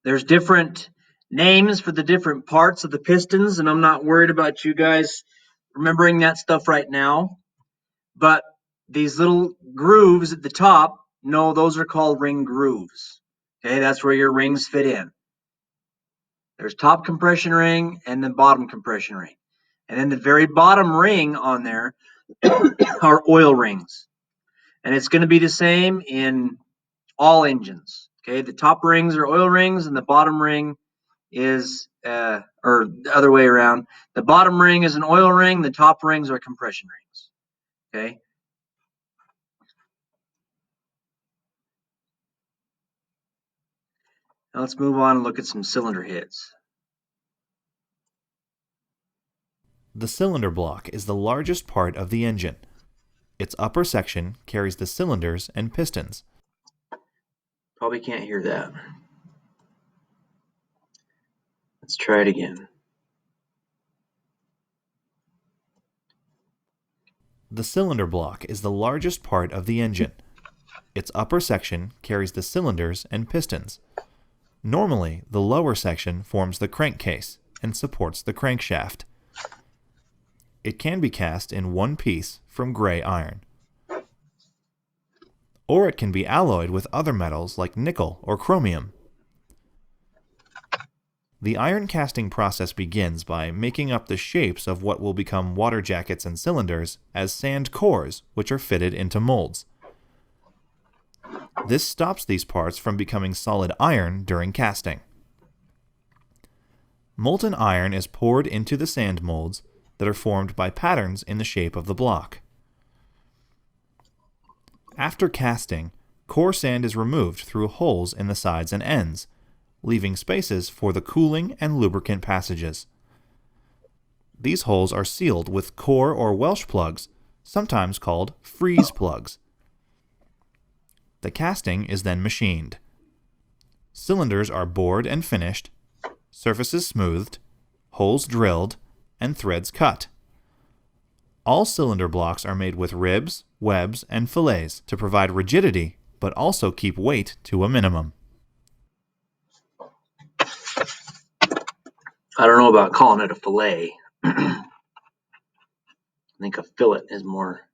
There's different names for the different parts of the pistons, and I'm not worried about you guys remembering that stuff right now. But these little grooves at the top, no, those are called ring grooves. Okay, that's where your rings fit in. There's top compression ring and then bottom compression ring. And then the very bottom ring on there are oil rings. And it's going to be the same in all engines. The top rings are oil rings, and the bottom ring is, or the other way around. The bottom ring is an oil ring. The top rings are compression rings. Okay. Now let's move on and look at some cylinder heads. The cylinder block is the largest part of the engine. Its upper section carries the cylinders and pistons. Probably can't hear that. Let's try it again. The cylinder block is the largest part of the engine. Its upper section carries the cylinders and pistons. Normally, the lower section forms the crankcase and supports the crankshaft. It can be cast in one piece from gray iron. Or it can be alloyed with other metals like nickel or chromium. The iron casting process begins by making up the shapes of what will become water jackets and cylinders as sand cores, which are fitted into molds. This stops these parts from becoming solid iron during casting. Molten iron is poured into the sand molds that are formed by patterns in the shape of the block. After casting, core sand is removed through holes in the sides and ends, leaving spaces for the cooling and lubricant passages. These holes are sealed with core or Welsh plugs, sometimes called freeze plugs. The casting is then machined. Cylinders are bored and finished, surfaces smoothed, holes drilled, and threads cut. All cylinder blocks are made with ribs, webs, and fillets to provide rigidity, but also keep weight to a minimum. I don't know about calling it a fillet. I think a fillet is more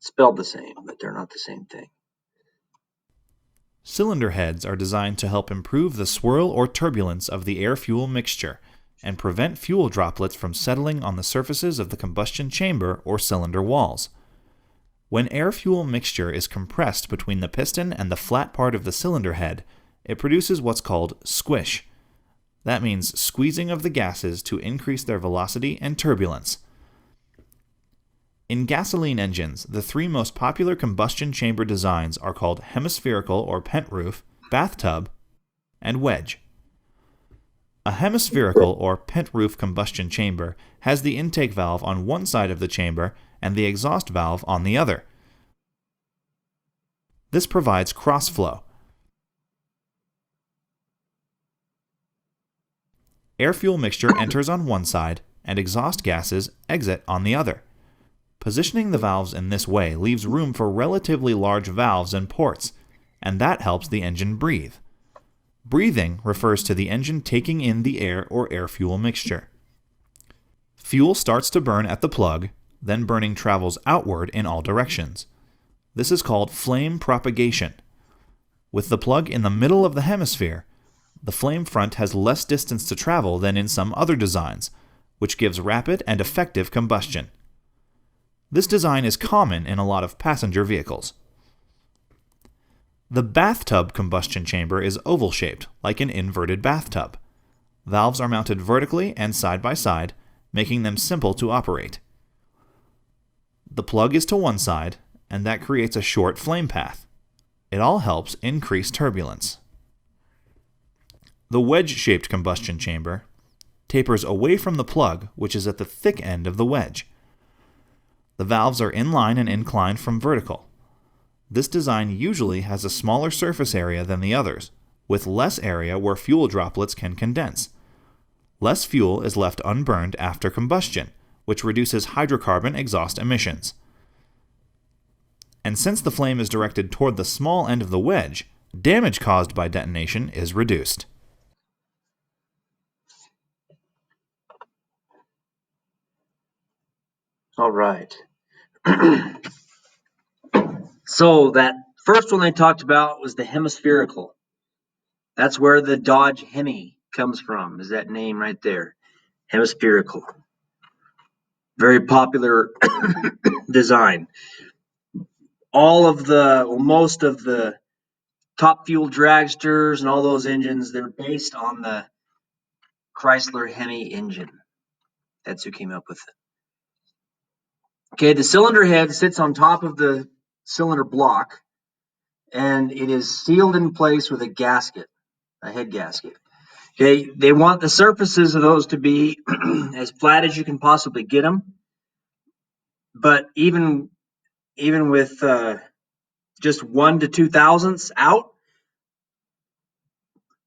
spelled the same, but they're not the same thing. Cylinder heads are designed to help improve the swirl or turbulence of the air-fuel mixture and prevent fuel droplets from settling on the surfaces of the combustion chamber or cylinder walls. When air-fuel mixture is compressed between the piston and the flat part of the cylinder head, it produces what's called squish. That means squeezing of the gases to increase their velocity and turbulence. In gasoline engines, the three most popular combustion chamber designs are called hemispherical or pent roof, bathtub, and wedge. A hemispherical or pent roof combustion chamber has the intake valve on one side of the chamber and the exhaust valve on the other. This provides cross-flow. Air-fuel mixture enters on one side and exhaust gases exit on the other. Positioning the valves in this way leaves room for relatively large valves and ports, and that helps the engine breathe. Breathing refers to the engine taking in the air or air-fuel mixture. Fuel starts to burn at the plug, then burning travels outward in all directions. This is called flame propagation. With the plug in the middle of the hemisphere, the flame front has less distance to travel than in some other designs, which gives rapid and effective combustion. This design is common in a lot of passenger vehicles. The bathtub combustion chamber is oval-shaped, like an inverted bathtub. Valves are mounted vertically and side by side, making them simple to operate. The plug is to one side, and that creates a short flame path. It all helps increase turbulence. The wedge-shaped combustion chamber tapers away from the plug, which is at the thick end of the wedge. The valves are inline and inclined from vertical. This design usually has a smaller surface area than the others, with less area where fuel droplets can condense. Less fuel is left unburned after combustion, which reduces hydrocarbon exhaust emissions. And since the flame is directed toward the small end of the wedge, damage caused by detonation is reduced. All right. So that first one they talked about was the hemispherical. That's where the Dodge Hemi comes from, is that name right there. Hemispherical. Very popular design. Most of the top fuel dragsters and all those engines, they're based on the Chrysler Hemi engine. That's who came up with it. Okay, the cylinder head sits on top of the cylinder block, and it is sealed in place with a gasket, a head gasket. Okay, they want the surfaces of those to be as flat as you can possibly get them. But even with just 1 to 2 thousandths out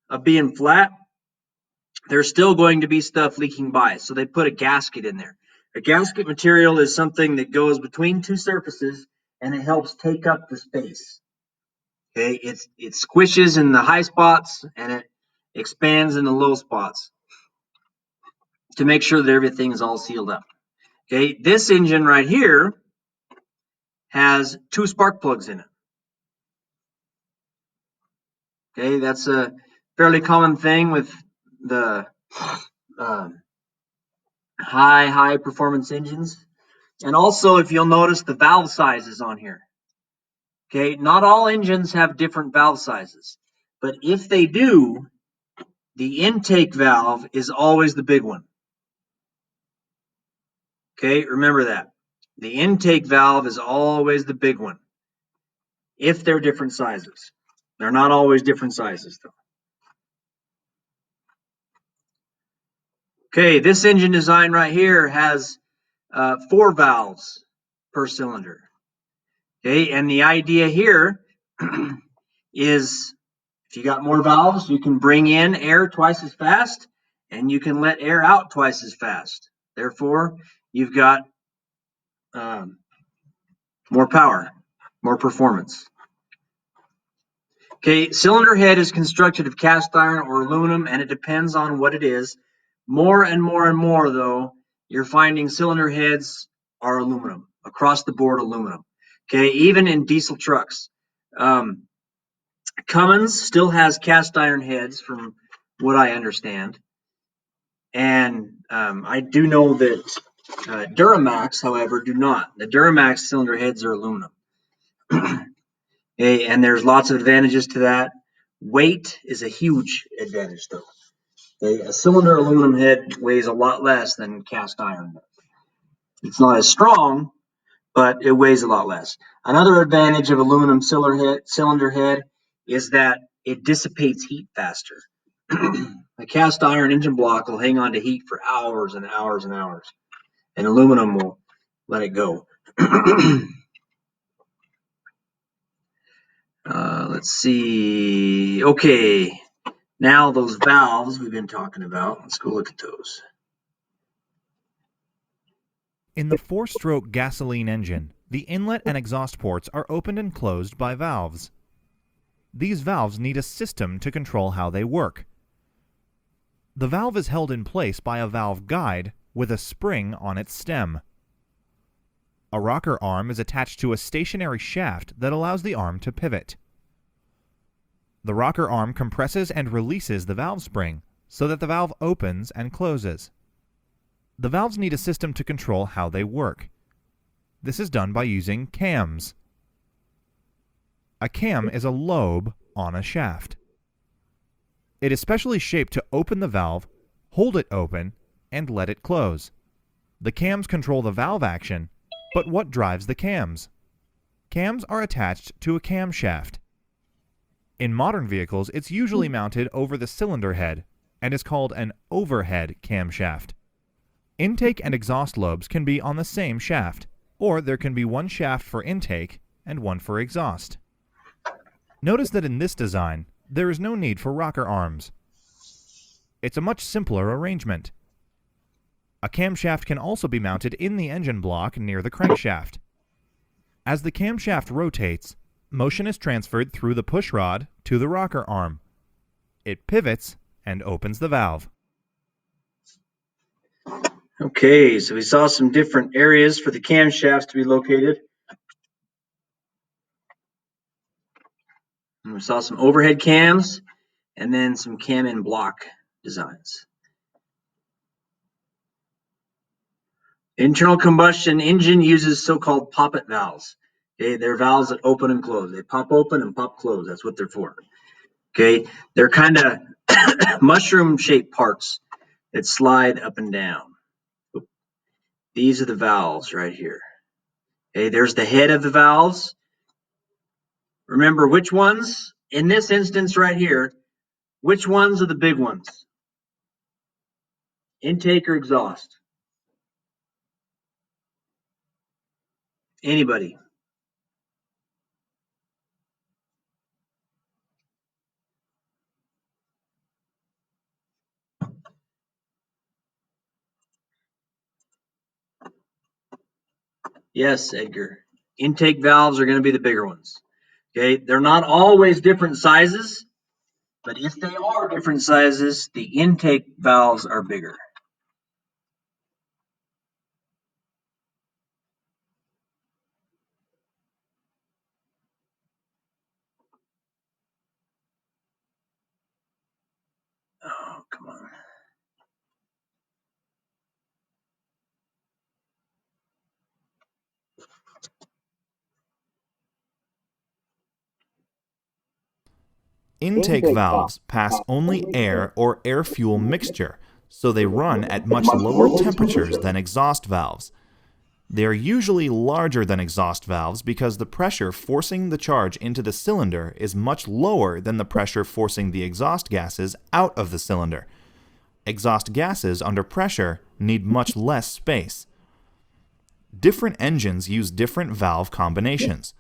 of being flat, there's still going to be stuff leaking by. So they put a gasket in there. A gasket material is something that goes between two surfaces and it helps take up the space. Okay, it squishes in the high spots and it expands in the low spots to make sure that everything is all sealed up. Okay, this engine right here has 2 spark plugs in it. Okay, that's a fairly common thing with the high performance engines. And also, if you'll notice the valve sizes on here. Okay, not all engines have different valve sizes, but if they do, the intake valve is always the big one. Okay, remember that. The intake valve is always the big one, if they're different sizes. They're not always different sizes, though. Okay, this engine design right here has 4 valves per cylinder. Okay, and the idea here is if you got more valves, you can bring in air twice as fast and you can let air out twice as fast. Therefore, you've got more power, more performance. Okay, cylinder head is constructed of cast iron or aluminum, and it depends on what it is. More and more, though, you're finding cylinder heads are aluminum, across the board aluminum. Okay, even in diesel trucks. Cummins still has cast iron heads, from what I understand. And I do know that Duramax, however, do not. The Duramax cylinder heads are aluminum. Okay, and there's lots of advantages to that. Weight is a huge advantage, though. Okay, a cylinder aluminum head weighs a lot less than cast iron does. It's not as strong, but it weighs a lot less. Another advantage of aluminum cylinder head is that it dissipates heat faster. A cast iron engine block will hang on to heat for hours and hours and hours, and aluminum will let it go. Let's see. Okay, now those valves we've been talking about, let's go look at those. In the 4-stroke gasoline engine, the inlet and exhaust ports are opened and closed by valves. These valves need a system to control how they work. The valve is held in place by a valve guide with a spring on its stem. A rocker arm is attached to a stationary shaft that allows the arm to pivot. The rocker arm compresses and releases the valve spring so that the valve opens and closes. The valves need a system to control how they work. This is done by using cams. A cam is a lobe on a shaft. It is specially shaped to open the valve, hold it open, and let it close. The cams control the valve action, but what drives the cams? Cams are attached to a camshaft. In modern vehicles, it's usually mounted over the cylinder head and is called an overhead camshaft. Intake and exhaust lobes can be on the same shaft, or there can be one shaft for intake and one for exhaust. Notice that in this design, there is no need for rocker arms. It's a much simpler arrangement. A camshaft can also be mounted in the engine block near the crankshaft. As the camshaft rotates, motion is transferred through the pushrod to the rocker arm. It pivots and opens the valve. Okay, so we saw some different areas for the camshafts to be located. And we saw some overhead cams and then some cam and block designs. Internal combustion engine uses so-called poppet valves. Okay, they're valves that open and close. They pop open and pop close. That's what they're for. Okay, they're kind of mushroom-shaped parts that slide up and down. These are the valves right here. Okay, there's the head of the valves. Remember which ones, in this instance right here, which ones are the big ones? Intake or exhaust? Anybody? Yes, Edgar. Intake valves are going to be the bigger ones. Okay, they're not always different sizes, but if they are different sizes, the intake valves are bigger. Oh, come on. Intake valves pass only air or air-fuel mixture, so they run at much lower temperatures than exhaust valves. They are usually larger than exhaust valves because the pressure forcing the charge into the cylinder is much lower than the pressure forcing the exhaust gases out of the cylinder. Exhaust gases under pressure need much less space. Different engines use different valve combinations.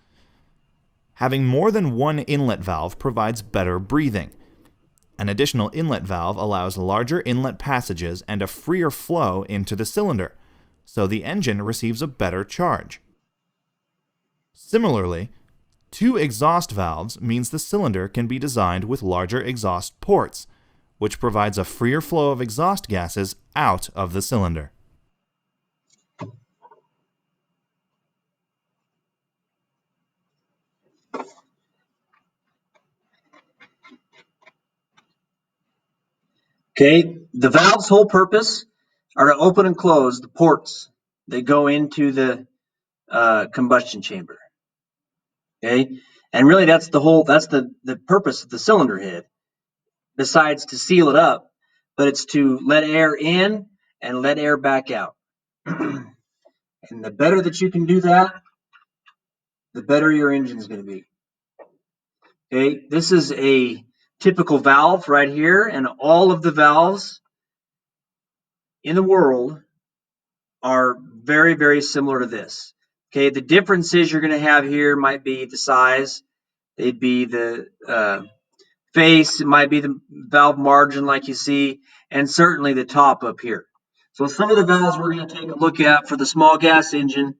Having more than one inlet valve provides better breathing. An additional inlet valve allows larger inlet passages and a freer flow into the cylinder, so the engine receives a better charge. Similarly, two exhaust valves means the cylinder can be designed with larger exhaust ports, which provides a freer flow of exhaust gases out of the cylinder. Okay, the valve's whole purpose are to open and close the ports that go into the combustion chamber. Okay, and really that's the purpose of the cylinder head, besides to seal it up, but it's to let air in and let air back out. And the better that you can do that, the better your engine's going to be. Okay, this is a typical valve right here, and all of the valves in the world are very, very similar to this. Okay, the differences you're going to have here might be the size, they'd be the face, it might be the valve margin like you see, and certainly the top up here. So some of the valves we're going to take a look at for the small gas engine,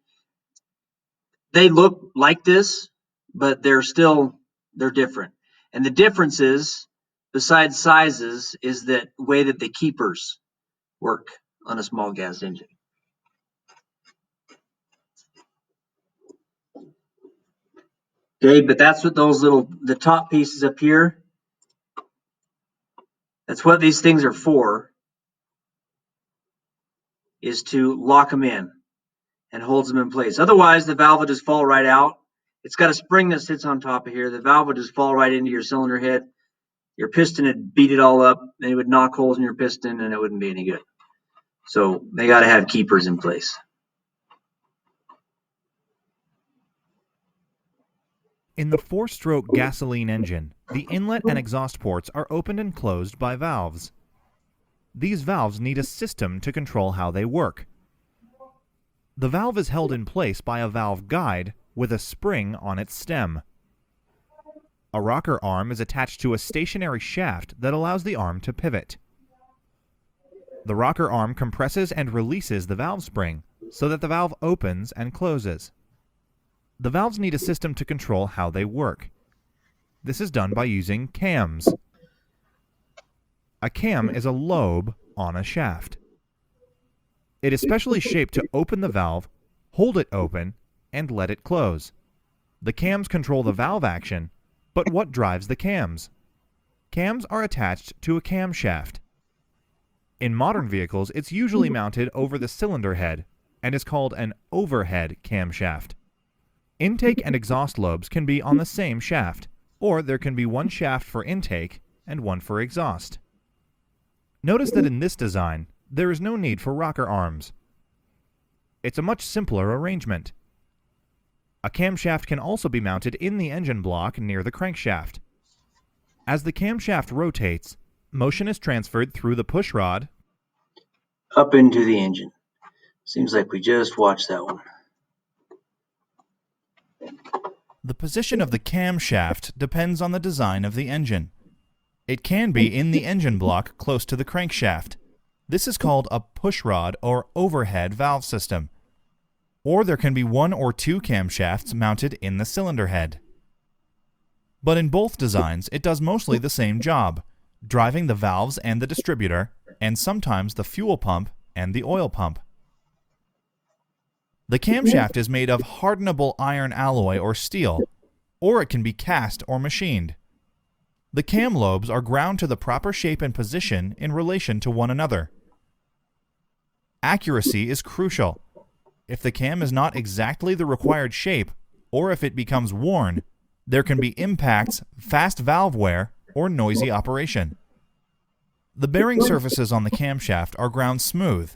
they look like this, but they're different. And the differences, besides sizes, is that way that the keepers work on a small gas engine. Okay, but that's what the top pieces up here, that's what these things are for, is to lock them in and holds them in place. Otherwise, the valve will just fall right out. It's got a spring that sits on top of here. The valve would just fall right into your cylinder head. Your piston would beat it all up, and it would knock holes in your piston, and it wouldn't be any good. So they got to have keepers in place. In the four-stroke gasoline engine, the inlet and exhaust ports are opened and closed by valves. These valves need a system to control how they work. The valve is held in place by a valve guide with a spring on its stem. A rocker arm is attached to a stationary shaft that allows the arm to pivot. The rocker arm compresses and releases the valve spring so that the valve opens and closes. The valves need a system to control how they work. This is done by using cams. A cam is a lobe on a shaft. It is specially shaped to open the valve, hold it open, and let it close. The cams control the valve action, but what drives the cams? Cams are attached to a camshaft. In modern vehicles, it's usually mounted over the cylinder head and is called an overhead camshaft. Intake and exhaust lobes can be on the same shaft, or there can be one shaft for intake and one for exhaust. Notice that in this design, there is no need for rocker arms. It's a much simpler arrangement. A camshaft can also be mounted in the engine block near the crankshaft. As the camshaft rotates, motion is transferred through the pushrod up into the engine. Seems like we just watched that one. The position of the camshaft depends on the design of the engine. It can be in the engine block close to the crankshaft. This is called a pushrod or overhead valve system. Or there can be one or two camshafts mounted in the cylinder head. But in both designs, it does mostly the same job, driving the valves and the distributor, and sometimes the fuel pump and the oil pump. The camshaft is made of hardenable iron alloy or steel, or it can be cast or machined. The cam lobes are ground to the proper shape and position in relation to one another. Accuracy is crucial. If the cam is not exactly the required shape, or if it becomes worn, there can be impacts, fast valve wear, or noisy operation. The bearing surfaces on the camshaft are ground smooth,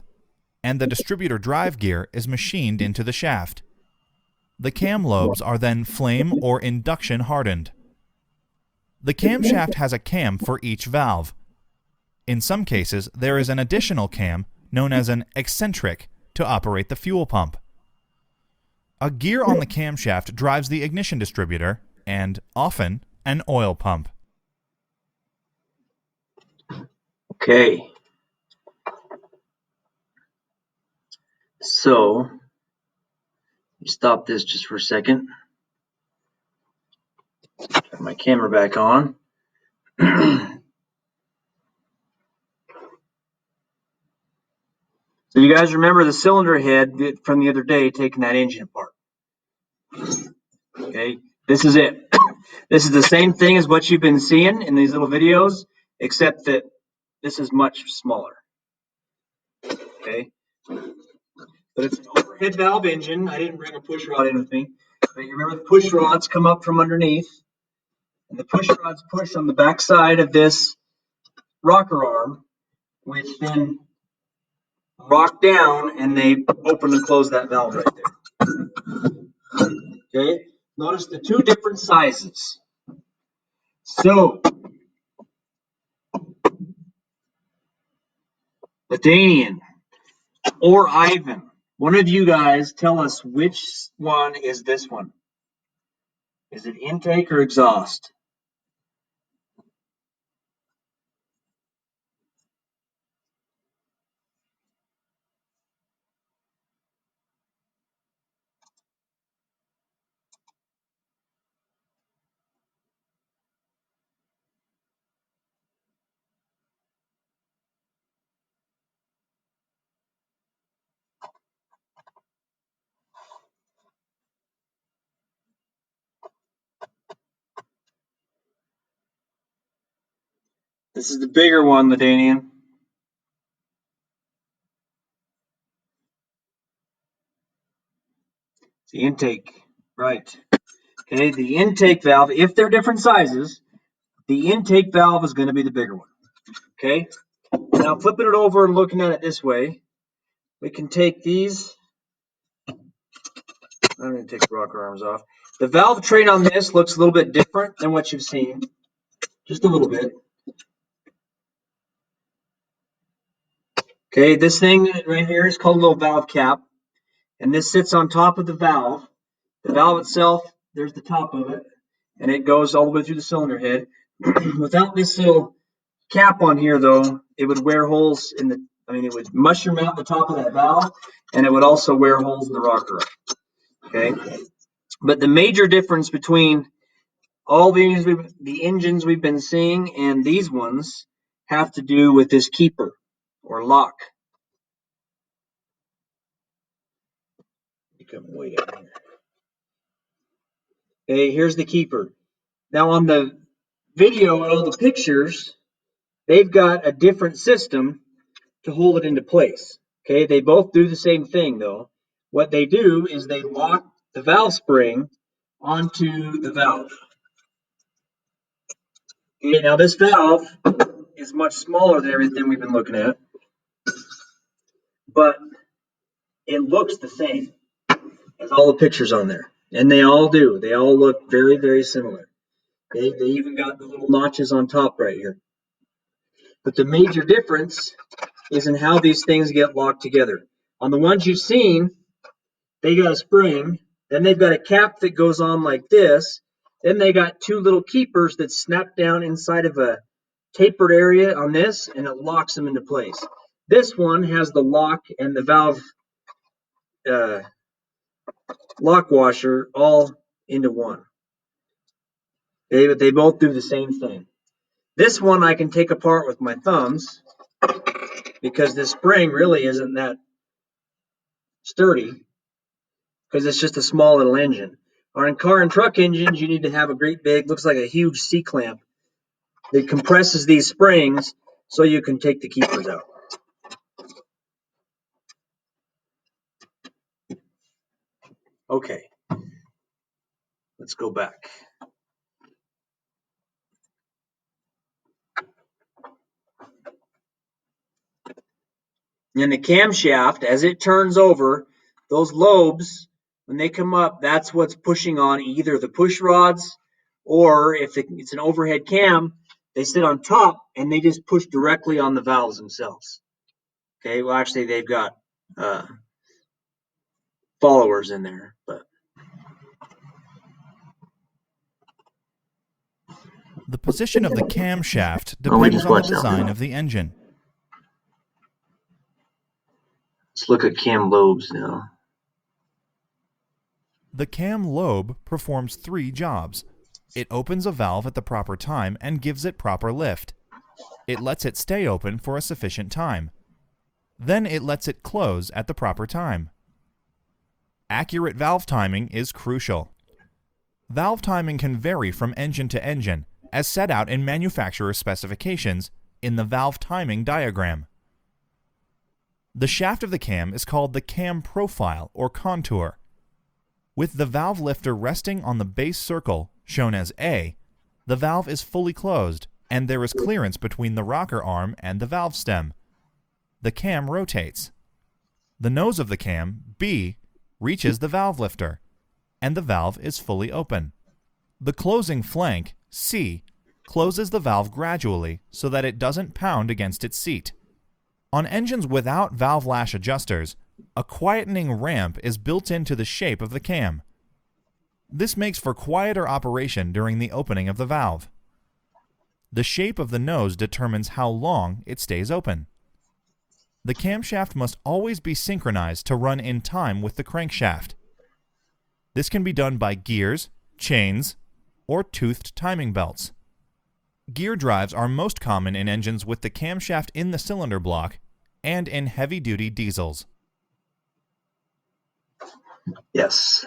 and the distributor drive gear is machined into the shaft. The cam lobes are then flame or induction hardened. The camshaft has a cam for each valve. In some cases, there is an additional cam known as an eccentric to operate the fuel pump. A gear on the camshaft drives the ignition distributor and, often, an oil pump. Okay. So, stop this just for a second. Turn my camera back on. So you guys remember the cylinder head from the other day taking that engine apart. Okay, this is it. This is the same thing as what you've been seeing in these little videos, except that this is much smaller. Okay, but it's an overhead valve engine. I didn't bring a push rod in with me, but you remember the push rods come up from underneath, and the push rods push on the back side of this rocker arm, which then rock down and they open and close that valve right there. Okay, notice the two different sizes. So, Ladanian or Ivan, one of you guys tell us which one is this one. Is it intake or exhaust? This is the bigger one, Ladanian. It's the intake, right. Okay, the intake valve, if they're different sizes, the intake valve is going to be the bigger one. Okay, now flipping it over and looking at it this way, we can take these. I'm going to take the rocker arms off. The valve train on this looks a little bit different than what you've seen, just a little bit. Okay, this thing right here is called a little valve cap, and this sits on top of the valve. The valve itself, there's the top of it, and it goes all the way through the cylinder head. Without this little cap on here, though, it would wear holes in the, it would mushroom out the top of that valve, and it would also wear holes in the rocker. Okay, but the major difference between All the engines we've been seeing and these ones have to do with this keeper or lock. Come way down here. Okay, here's the keeper. Now on the video and all the pictures, they've got a different system to hold it into place. Okay, they both do the same thing though. What they do is they lock the valve spring onto the valve. Okay, now this valve is much smaller than everything we've been looking at, but it looks the same as all the pictures on there. And they all do. They all look very, very similar. They even got the little notches on top right here. But the major difference is in how these things get locked together. On the ones you've seen, they got a spring, then they've got a cap that goes on like this, then they got two little keepers that snap down inside of a tapered area on this, and it locks them into place. This one has the lock and the valve lock washer all into one. But they both do the same thing. This one I can take apart with my thumbs because this spring really isn't that sturdy because it's just a small little engine. Or in car and truck engines, you need to have a great big, looks like a huge C-clamp that compresses these springs so you can take the keepers out. Okay, let's go back. And the camshaft, as it turns over, those lobes, when they come up, that's what's pushing on either the push rods or if it's an overhead cam, they sit on top and they just push directly on the valves themselves. Okay, well, actually, they've got followers in there, but. The position of the camshaft depends on the design of the engine. Let's look at cam lobes now. The cam lobe performs 3 jobs. It opens a valve at the proper time and gives it proper lift. It lets it stay open for a sufficient time. Then it lets it close at the proper time. Accurate valve timing is crucial. Valve timing can vary from engine to engine, as set out in manufacturer specifications in the valve timing diagram. The shaft of the cam is called the cam profile or contour. With the valve lifter resting on the base circle, shown as A, the valve is fully closed and there is clearance between the rocker arm and the valve stem. The cam rotates. The nose of the cam, B, reaches the valve lifter, and the valve is fully open. The closing flank, C, closes the valve gradually so that it doesn't pound against its seat. On engines without valve lash adjusters, a quietening ramp is built into the shape of the cam. This makes for quieter operation during the opening of the valve. The shape of the nose determines how long it stays open. The camshaft must always be synchronized to run in time with the crankshaft. This can be done by gears, chains, or toothed timing belts. Gear drives are most common in engines with the camshaft in the cylinder block and in heavy-duty diesels. Yes.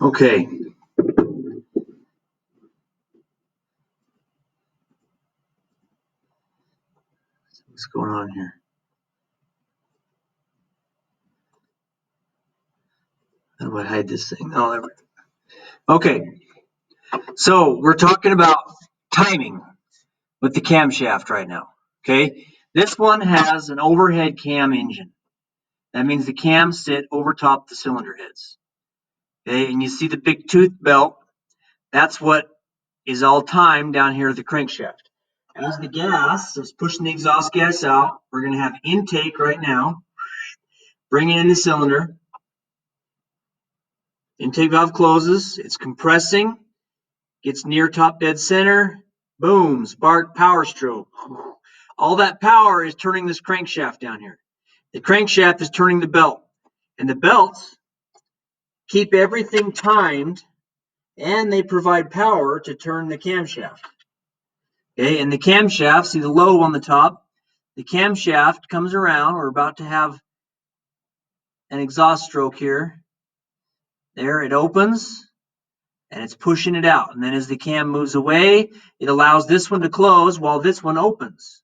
Okay. What's going on here? How do I hide this thing? Oh, there we go. Okay. So we're talking about timing with the camshaft right now. Okay. This one has an overhead cam engine. That means the cams sit over top the cylinder heads. Okay. And you see the big tooth belt. That's what is all timed down here at the crankshaft. As the gas is pushing the exhaust gas out, we're going to have intake right now, bringing in the cylinder. Intake valve closes, it's compressing, gets near top dead center, Boom, spark, power stroke. All that power is turning this crankshaft down here. The crankshaft is turning the belt, and the belts keep everything timed, and they provide power to turn the camshaft. Okay, and the camshaft, see the lobe on the top? The camshaft comes around. We're about to have an exhaust stroke here. There, it opens, and it's pushing it out. And then as the cam moves away, it allows this one to close while this one opens.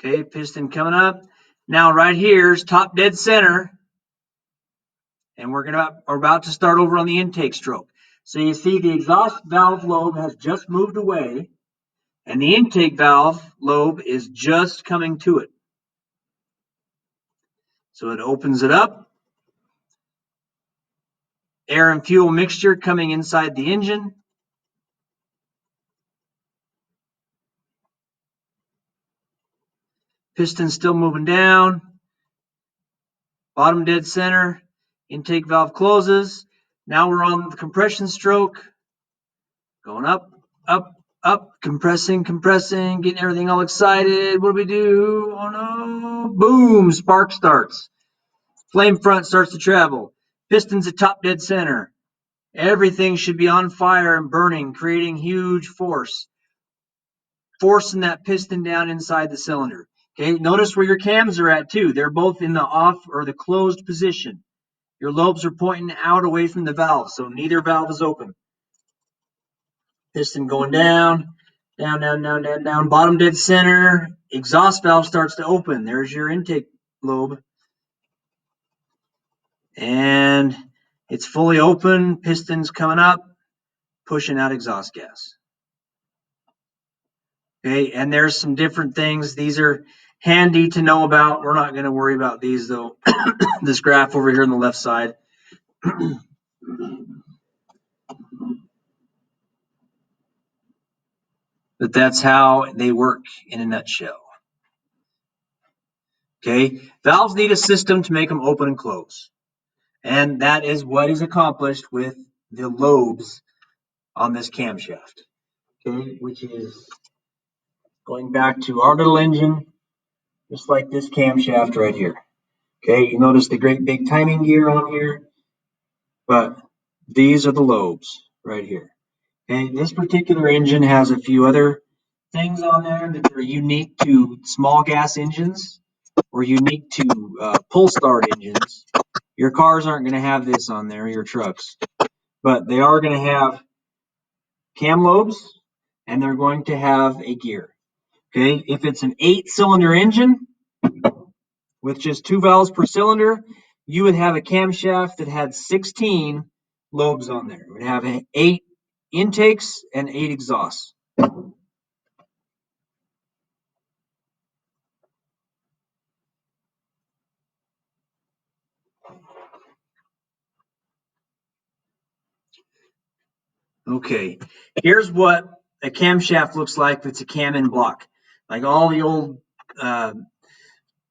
Okay, piston coming up. Now right here's top dead center, and we're about to start over on the intake stroke. So you see the exhaust valve lobe has just moved away, and the intake valve lobe is just coming to it. So it opens it up. Air and fuel mixture coming inside the engine. Piston still moving down. Bottom dead center. Intake valve closes. Now we're on the compression stroke. Going up, up, up, compressing, getting everything all excited. What do we do? Oh no. Boom, spark starts. Flame front starts to travel. Pistons at top dead center. Everything should be on fire and burning, creating huge force, forcing that piston down inside the cylinder. Okay, notice where your cams are at too. They're both in the off or the closed position. Your lobes are pointing out away from the valve, so neither valve is open. Piston going down, down, down, down, down, down. Bottom dead center. Exhaust valve starts to open. There's your intake lobe. And it's fully open. Piston's coming up, pushing out exhaust gas. Okay, and there's some different things. These are handy to know about. We're not going to worry about these though. This graph over here on the left side. But that's how they work in a nutshell. Okay, valves need a system to make them open and close. And that is what is accomplished with the lobes on this camshaft. Okay, which is going back to our little engine, just like this camshaft right here. Okay, you notice the great big timing gear on here, but these are the lobes right here. Okay, this particular engine has a few other things on there that are unique to small gas engines or unique to pull start engines. Your cars aren't going to have this on there, your trucks, but they are going to have cam lobes and they're going to have a gear. Okay, if it's an 8-cylinder engine with just 2 valves per cylinder, you would have a camshaft that had 16 lobes on there. It would have 8 intakes and 8 exhausts. Okay, here's what a camshaft looks like if it's a cam in block. Like all the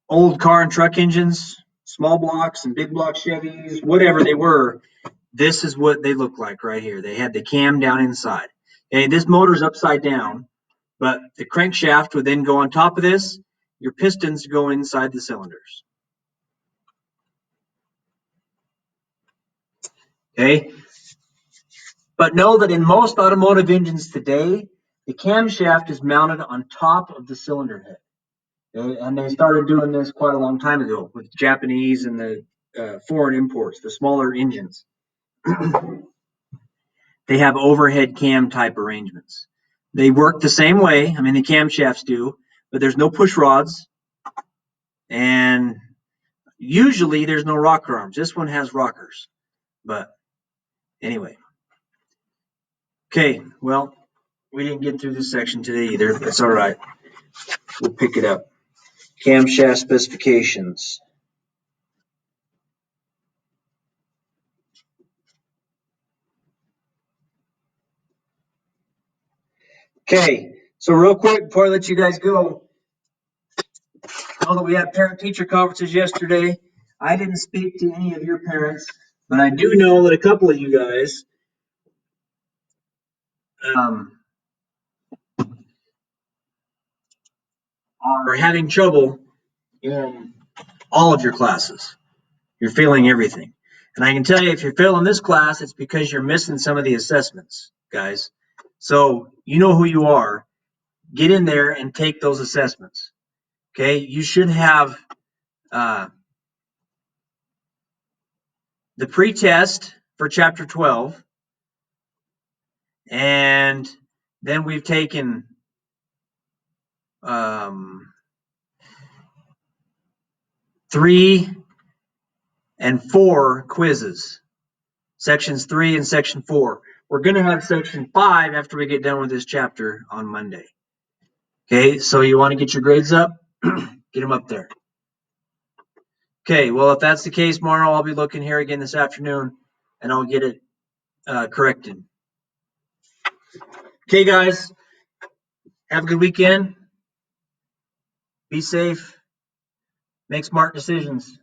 old car and truck engines, small blocks and big block Chevys, whatever they were, this is what they look like right here. They had the cam down inside. Okay, this motor's upside down, but the crankshaft would then go on top of this. Your pistons go inside the cylinders. Okay, but know that in most automotive engines today, the camshaft is mounted on top of the cylinder head. Okay? And they started doing this quite a long time ago with Japanese and the foreign imports, the smaller engines. They have overhead cam type arrangements. They work the same way. I mean, the camshafts do, but there's no push rods, and usually there's no rocker arms. This one has rockers, but anyway. Okay, well, we didn't get through this section today either. That's all right. We'll pick it up. Camshaft specifications. Okay, so real quick before I let you guys go, I know that we had parent-teacher conferences yesterday. I didn't speak to any of your parents, but I do know that a couple of you guys um, are having trouble in all of your classes. You're failing everything. And I can tell you, if you're failing this class, it's because you're missing some of the assessments, guys. So you know who you are. Get in there and take those assessments. Okay, you should have the pre-test for chapter 12, and then we've taken 3 and 4 quizzes, sections 3 and section 4. We're going to have section 5 after we get done with this chapter on Monday. Okay, so you want to get your grades up? Get them up there. Okay, well, if that's the case, Marno, I'll be looking here again this afternoon, and I'll get it corrected. Okay, guys, have a good weekend. Be safe. Make smart decisions.